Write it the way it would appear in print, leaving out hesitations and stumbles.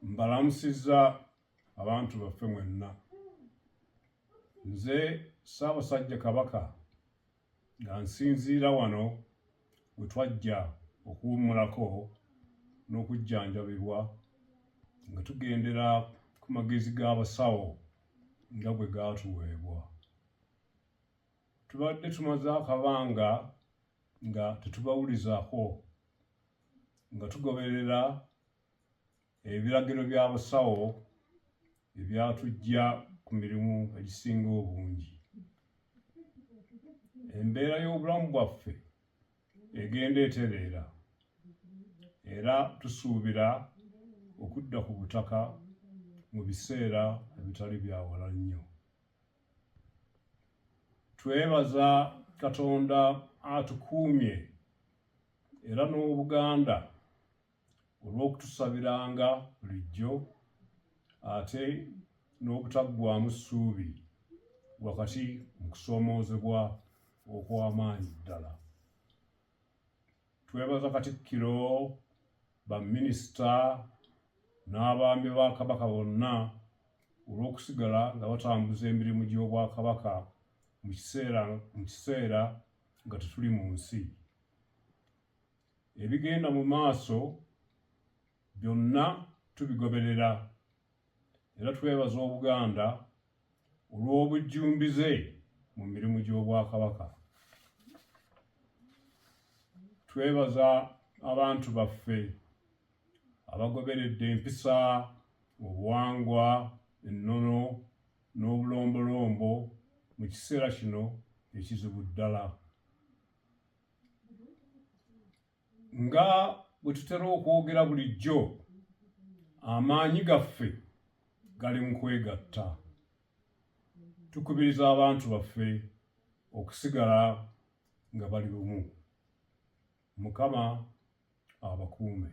Mbalamusizza abantu baffe mwenna. Nze Ssaabasajja Kabaka nga nsinziira wano we twajja okuwummulako n'okujjanjabibwa nga tugendera ku magezi g'abasawo nga bwe gaatuweebwa. Tubadde tumaze akabanga nga tetubawulizaako, nga tugoberera ebiragiro by'abasawo ebyatuggya ku mirimu egisinga obungi. Embeera y'obulamu bwaffe egenda etereera era tusuubira okudda ku butaka mu biseera ebitali bya wala nnyo. Twebaza Katonda atukuumye era n'Obuganda olw'okutusabiranga bulijjo ate n'obutaggwaamu ssuubi wakati mu kusoomoozebwa okw'amaanyi ddala. Twebaza Katikkiro, baminisita n'abaami ba Kabaka bonna olw'okusigala nga batambuza emirimu gy'Obwakabaka mu kiseera nga tetuli mu nsi. Ebigenda mu maaso byonna tubigoberera era twebaza Obuganda olw'obujjumbize mu mirimu gy'Obwakabaka. Twebaza abantu baffe abagoberedde empisa, obuwangwa, ennono n'obulombolombo mu kiseera kino ekizibu ddala. Nga bwe tutera okwogera bulijjo, amaanyi gaffe gali mu kwegatta. Tukubiriza abantu baffe okusigala nga bali bumu. Mukama abakuume.